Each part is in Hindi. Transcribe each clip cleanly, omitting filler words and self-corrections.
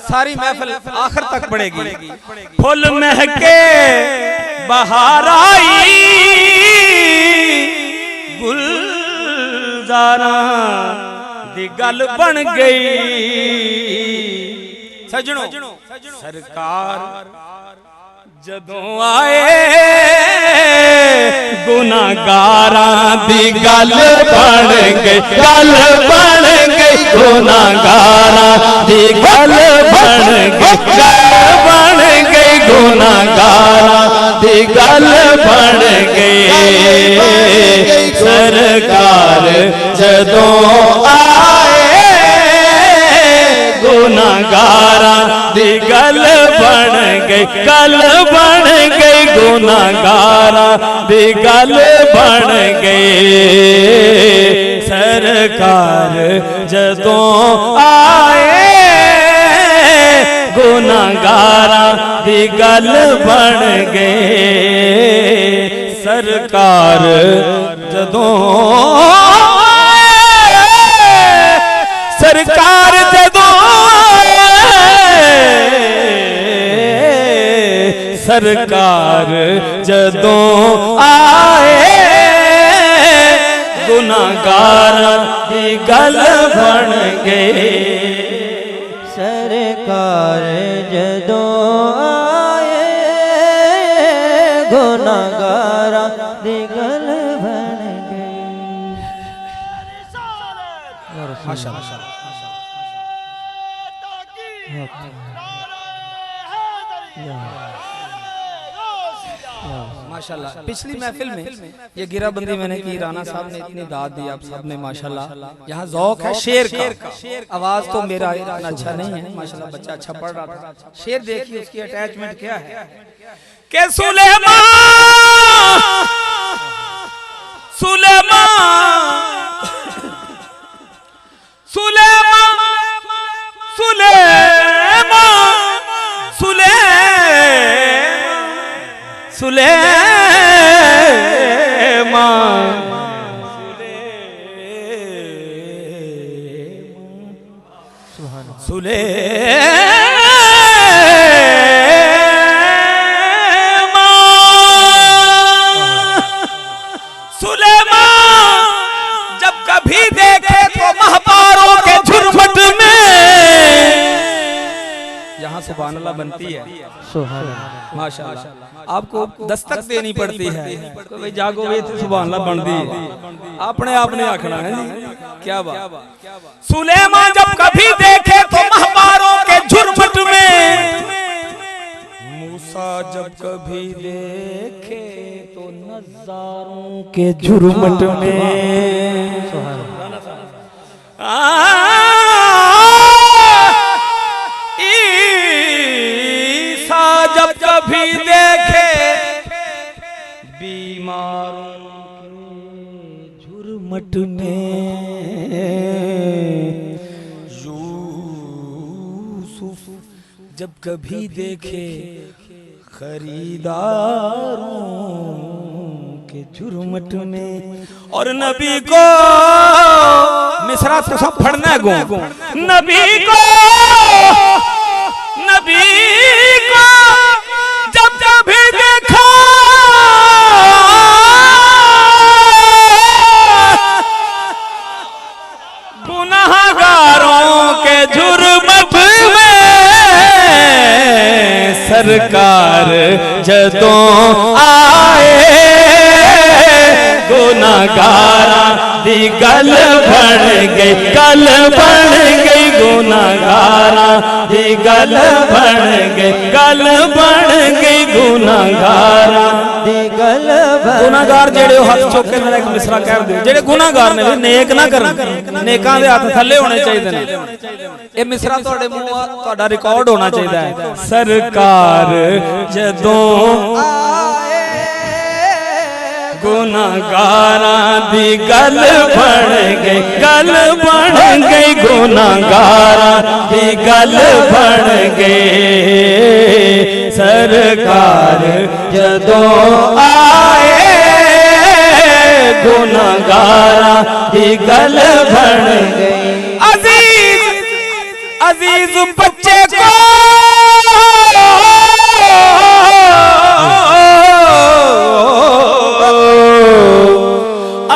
सारी महफिल आखिर तक पड़ेगी। फुल महके बहार आई गुलजारा दी गल बन गई। सजनों सरकार जदों आए गुनाहगारा दी गल बन गई, गल बन गई गुनाहगारा दी गल बन गई, गल बन गई गुनाहगारा दी गल बन गई। सरकार जदों आए गुनाहगारा दी गल बन गई, गल बन गई गुनाहगारा दी गल बन गई। सरकार जदों आए गुनाहगारा दी गल बन गई। सरकार जदों सरकार जदों सरकार जदों आए गुनाहगार दी गल बन गए। सरकार जदों आए गुनाहगार दी गल बन गई। माशाअल्लाह माशाल्लाह। पिछली महफिल में ये गिराबंदी मैंने की, राना साहब ने इतनी दाद दी, आप सब ने माशाल्लाह। यहाँ ज़ौक है शेर का। आवाज तो मेरा इतना अच्छा नहीं है माशाल्लाह, बच्चा अच्छा पढ़ रहा था। शेर देखिए उसकी अटैचमेंट क्या है कि सुलेमान सुलेमान सुलेमान सुलेमान सुलेमान सुलेमान सुलेमान जब कभी देखे तो महबारों के झुरमुट में यहाँ सुभान अल्लाह बनती है माशाअल्लाह। आपको दस्तक देनी पड़ती है तो भाई जागो वे सुभान अल्लाह बनती है, अपने आप ने आखना है जी। क्या बात। सुलेमान जब कभी देखे तो महबारों के झुरमुट में, मूसा जब कभी देखे तो नजारों के झुरमुट में, ईसा जब कभी देखे बीमारों के झुरमुट में, यूसुफ जब कभी देखे खरीदारों के झुरमुट में, और नबी को मिसरा तो सब पढ़ना गो, नबी को जब कभी देखा गुनाहगारों के जुर्मत में, सरकार जदों आए गुनाहगारा दी गल बन गई, गल बन गई गुनाहगारा दी गल बन गई, गल बन गई गुनाहगारा दी गल। गुनाहगार जेड़े हाथ चुक के मेरा एक मिसरा कह दो, जेड़े गुनाहगार ने नेक ना करन, नेकां दे हाथ थल्ले होने चाहिए ने। ये मिसरा तुहाडे मूंह तुहाडा रिकॉर्ड होना चाहिए। सरकार जदों गुनाहगारा दी गल बन गई, गल बन गई गुनाहगारा दी गल बन गई। सरकार जदों आए गुनाहगारा दी गल बन गई। अजीज अजीज बच्चे को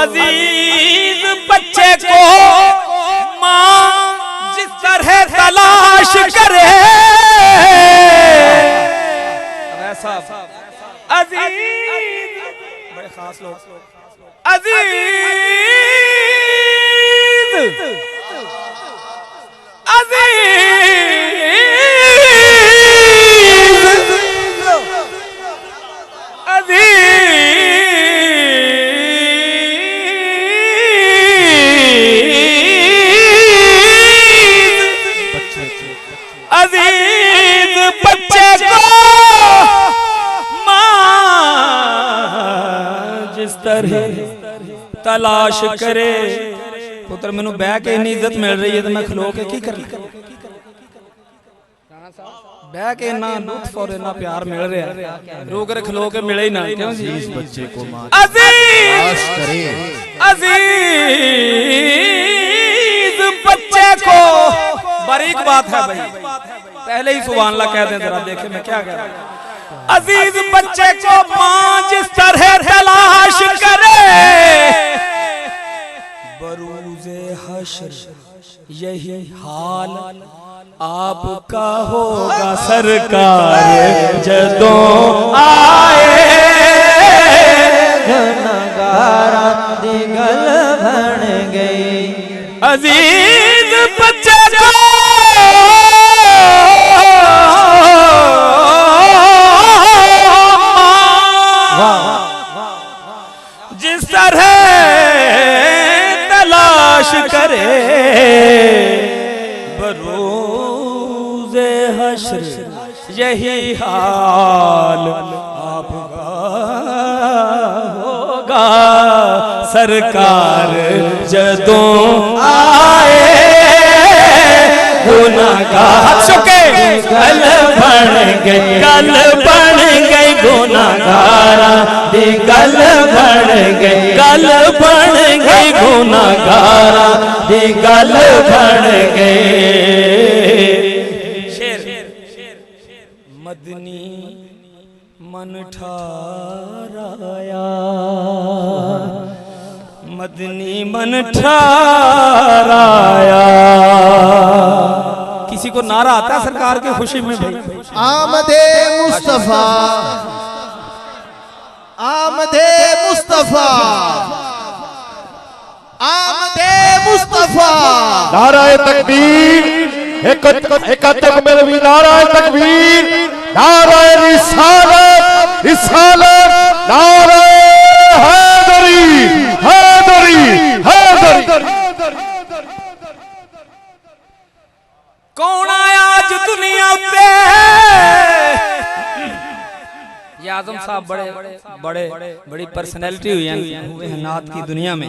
अजीज बच्चे को माँ जिस तरह तलाश करे वैसा अजीज बड़े खास लोग अजीज अजीज बच्चे को माँ जिस तरह तलाश करे पुत्र मैनू बह के इन्नी इज्जत मिल रही है तो मैं खलो के की करना बह के इन्ना लुत्फ और इन्ना प्यार मिल रहा है रो कर खलो के मिले ही ना क्यों जी बच्चे को अजीज बच्चे को बारीक बात है भाई पहले ही सुभान अल्लाह कह दें जरा देखे मैं क्या कह रहा हूं अजीज बच्चे को मां जिस तरह तलाश करे बरूज़े हश्र यही हाल आपका होगा सरकार जदों आए गुनाहगारा दी गल बन गई अजीज बच्चे को जिस तरह तलाश करे बरूज़े हश्र यही हाल आपका होगा सरकार जदों आए गुनाहगार कल बन गए गुनाहगारा दी गल बन गई गुनाहगारा दी गल बन गए शेर मदनी मन ठाराया मदनी मन ठाराया किसी को नारा आता है सरकार की खुशी में भाई आमदे मुस्तफा आमदे मुस्तफा आमदे मुस्तफा नाराए तकबीर एक मेरे भी नाराए तकबीर नाराए रिसालत रिसालत नाराए हैदरी हैदरी हैदरी कौन आया आज दुनिया पे ये आजम साहब बड़े बड़े बड़ी पर्सनैलिटी हुई है नात की दुनिया में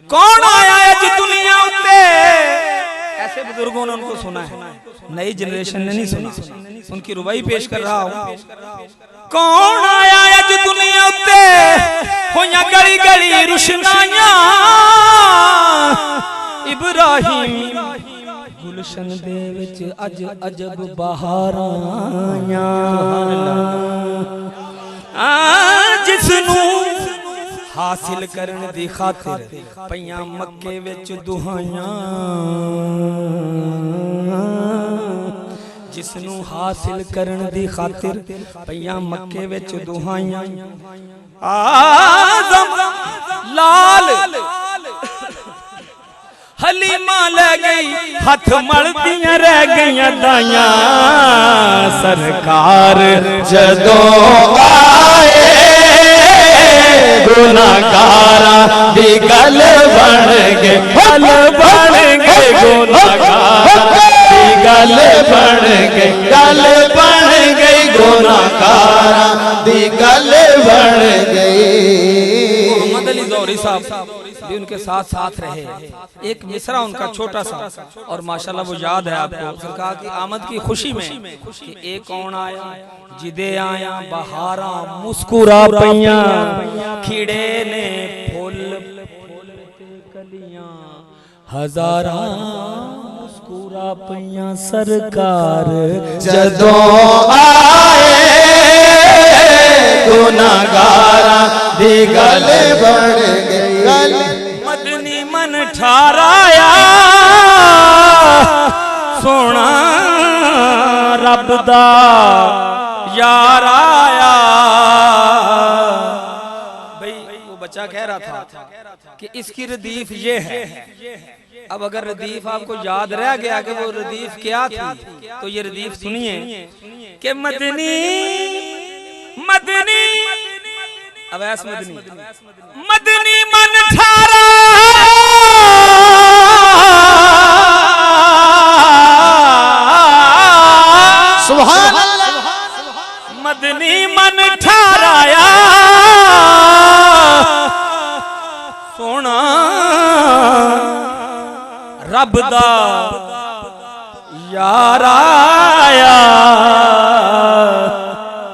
कौन आया आज दुनिया पे ऐसे बुजुर्गों ने उनको सुना है नई जनरेशन ने नहीं सुना उनकी रुबाई पेश कर रहा हूं कौन आया आज दुनिया पे होया गली गली रुशनाइयां इब्राहिम गुलशन दे विच अज अजब बहारां जिसनू हासिल करन दी खातिर पईयां मक्के विच दुहाइयां जिसनू हासिल करन दी खातिर पईयां मक्के विच दुहाइयां आज़म लाल हलीमा ले गई हथ मलदियां रह गईयां दाइयां सरकार जदों आए गुनाहगारा दी गल बन गए गुनाहगारा दी गल बन गई गुनाहगारा दी गल बन गई मोहम्मद अली ज़ौहरी साहब भी उनके साथ साथ रहे एक मिसरा उनका छोटा सा और माशाल्लाह वो याद है आपको सरकार की आमद की खुशी में कि एक कौन आया जिदे आया बहारा मुस्कुरा पईयां खिड़े ने फूल कलियां हजारा मुस्कुरा पईयां सरकार जदों आए गुनाहगारां दी गल बन गई। मदनी मन ठाराया सोना रब दा यार आया। भाई वो बच्चा कह रहा था कि इसकी रदीफ ये है। अब अगर रदीफ आपको याद रह गया कि वो रदीफ क्या थी तो ये रदीफ सुनिए कि मदनी मदनी अवैस मदनी मदनी मन ठारा सुभान अल्लाह। मदनी मन ठाराया सोना रब दा यार आया।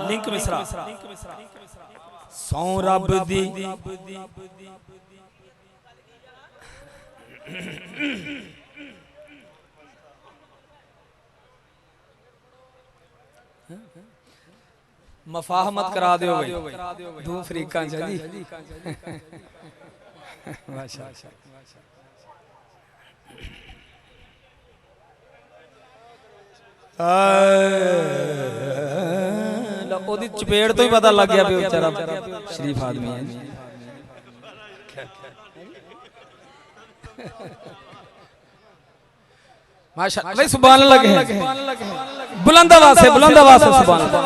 लिंक मिसरा सौ रब दी मफाहमत करा दो भाई दो अफ्रीका जी ओदी चपेड़ तो ही पता लग गया बेचारा शरीफ आदमी है। माशाअल्लाह भाई सुभान अल्लाह है। बुलंद आवाज से सुभान अल्लाह।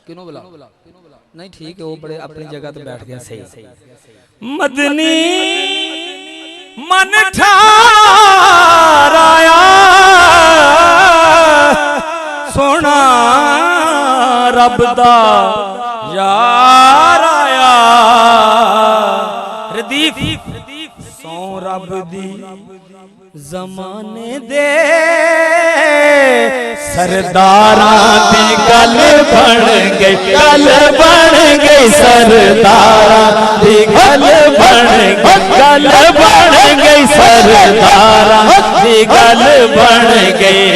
क्यों बुला नहीं ठीक है वो बड़े अपनी जगह तो बैठ गया सही। मदनी मन ठाराया सोना रब दा यार आया। रदीफ सौ रब दी जमाने दे सरदारां दी गल बन गई गल बन गई सरदारां दी गल बन गल बन गई सरदारां दी गल बन गई।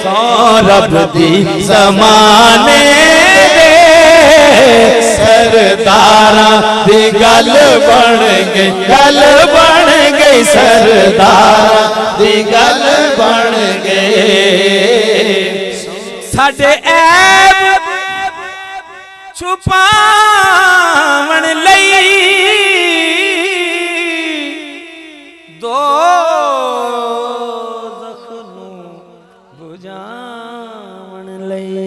सौ रब दी जमाने दे सरदारां दी गल बन गई गल बन गई सरदारां दी गल बन गई। साडे ऐब छुपावन लई दो जख्नू बुझावन लई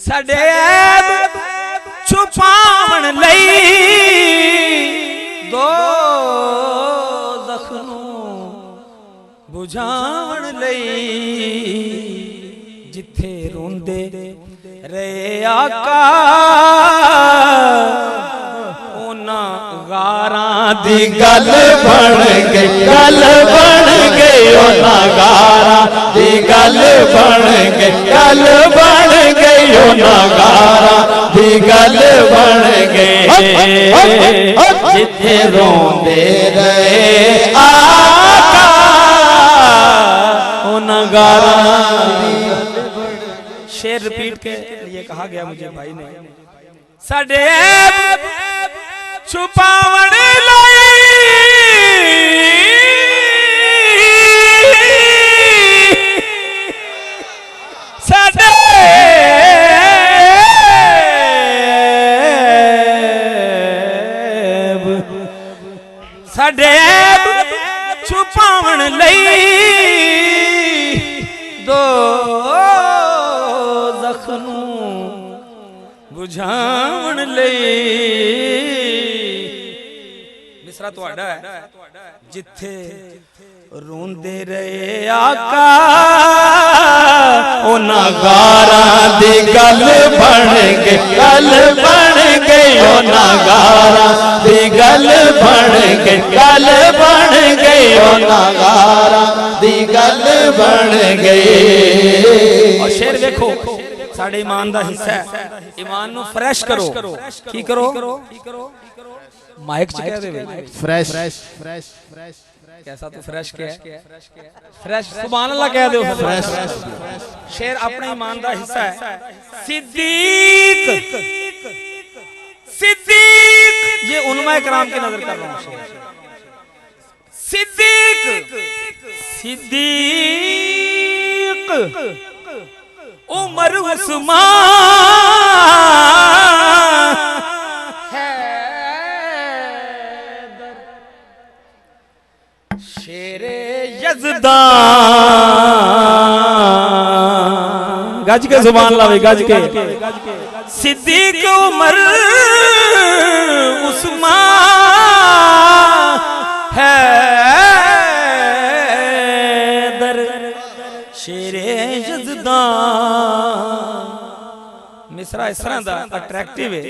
साडे ऐब छुपावन लई दो जख्नू बुझावन लई जिथे रोंदे रे आका ओना गारां दी गल बन गई गल बन गई ओना गारां दी गल बन गई गल बन गई ओना गारां दी गल बन गई। जिथे रोंदे रहे आका ओना गारां। शेर रिपीट के लिए कहा गया मुझे भाई ने साडे ऐब छुपावन लई साडे साडे ऐब छुपावन लई दो जख्नू बुझावन लई। मिसरा तुहाडा है जिथे रोंदे रहे आका ओना गारां दी गल बन गई गल बन गई ओना गारां दी गल बन गई गल बन गई ओना गारां दी गल बन गई। और शेर देखो साडे ईमान दा हिस्सा है। ईमान नू फ्रेश करो, की करो माइक च कह दे फ्रेश कैसा तू फ्रेश क्या है, फ्रेश सुभान अल्लाह कह दो। फ्रेश शेर अपने ईमान दा हिस्सा है। सिद्दीक सिद्दीक ये उलमा कराम की नजर कर रहा हूं। सिद्दीक सिद्दीक उमर उस्मान हैदर शेरे यज़दान गज के जुबान लावे गज के। सिद्दीक उमर उस्मान हैदर शेरे यज़दान। मिसरा इस तरह दा अट्रैक्टिव है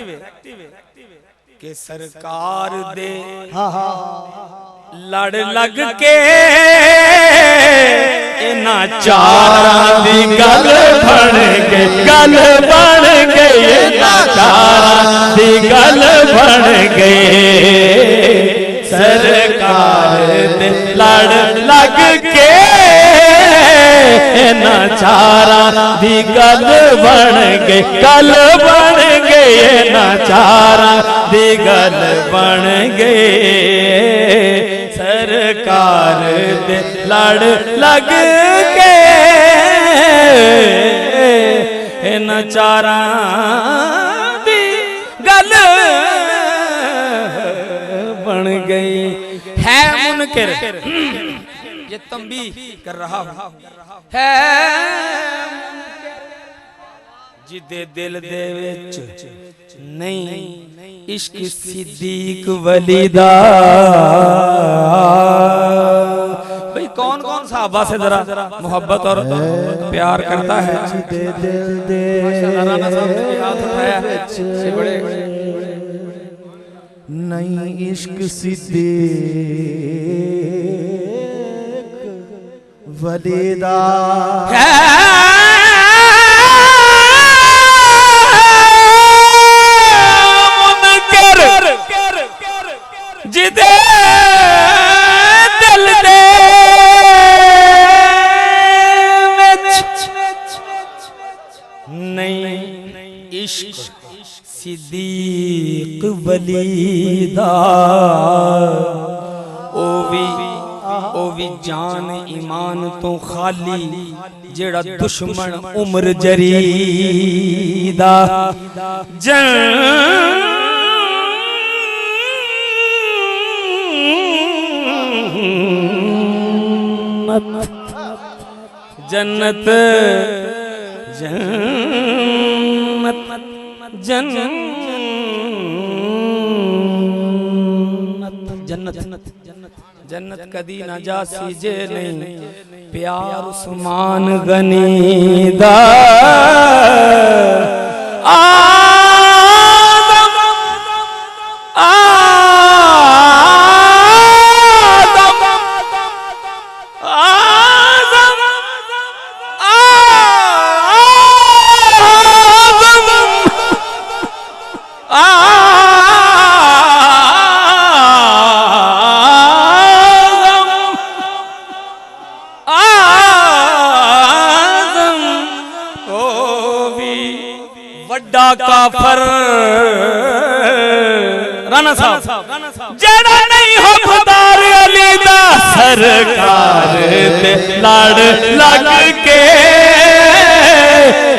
कि सरकार दे लड़ लग के इना चारा दी गल बन गई, गल बन गई, इना चारा दी गल बन गई। सरकार दे लड़ लग के इना चारा दी गल बन गई, गल बन गई, इना चारा दी गल बन गई। सरकार दे लड़ लग के इन चारा दी गल बन गई। है मुनकिर ये तंबी कर रहा हूं है जिदे दिल दे विच नहीं इश्क सिद्दीक वली दा। भाई कौन कौन साहबा से जरा मोहब्बत और प्यार करता है? राना साहब ने हाथ उठाया से बड़े नहीं इश्क सिद्दीक वली दा जिदे दिल दे नहीं इश्क सिद्दीक वली दा। ओ भी जान ईमान तो खाली जेड़ा दुश्मन उम्र जरीदा। जन्नत जन्नत जन्नत जन्नत जन्नत कदी ना जा सीजे नहीं प्यार उस्मान गनी दा। काफर राना साहब जेड़ा नहीं हो खुदार अली दा। सरकार दे लड़ लग के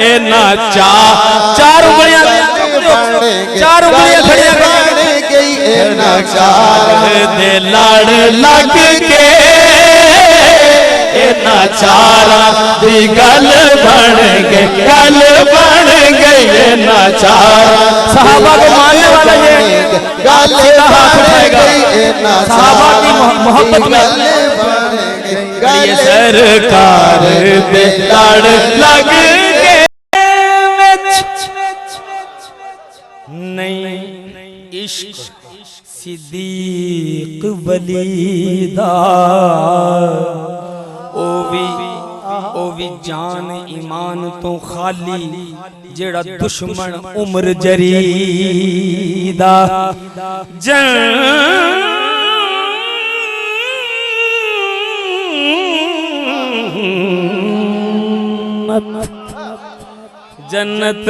इना चार उंगलियां खड़ियां बन गई। इना चार दे लड़ लग के इना चारा दी गल बन गई, गल बन गई। इना चारा सहाबा को मानने वाला ये गल हाथ उठाएगा। सहाबा की मोहब्बत में ये सरकार दे लड़ लग के नहीं इश्क सिद्दीक वली दा। ओ भी जान ईमान तो खाली जेड़ा दुश्मन उम्र जरीदा जन्नत जन्नत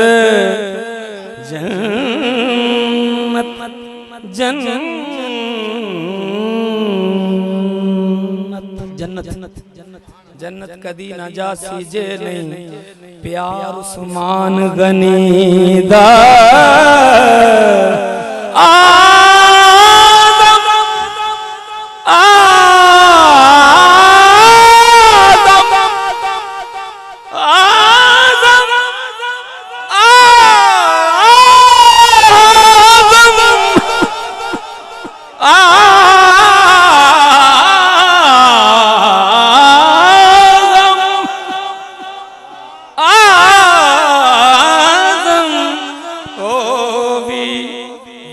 जन्नत जन्नत जन्नत कदी ना जा सीजे नहीं प्यार उस्मान गनी दा आदम आदम आदम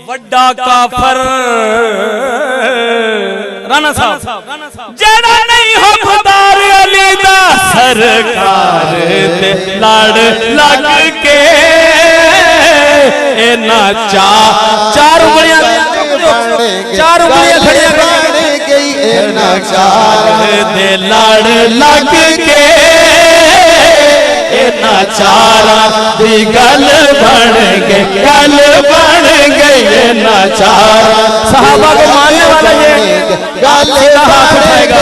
वड्डा काफर राणा साहब जेड़ा नहीं हो खुदार अली दा सरकार ते लड़ लग के ना चार उंगलियां खड़ियां बन गई नाचार ते लड़ लग के नाचारा दी गल बन गई गल बन गई नाचारा सहाबा को मानने वाला ये गल हाथ उठाएगा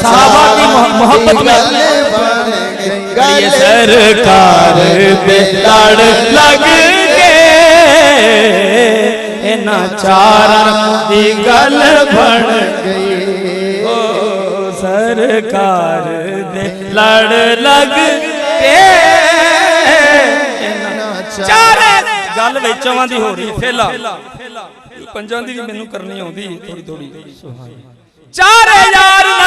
सहाबा की मोहब्बत में ये सरकार पे लड़ लग के नाचारा दी गल बन गई ओ सरकार दे लड़ लग गल विचों दी हो रही फेला पंजां दी भी मैनू करनी आउंदी थोड़ी थोड़ी चार यार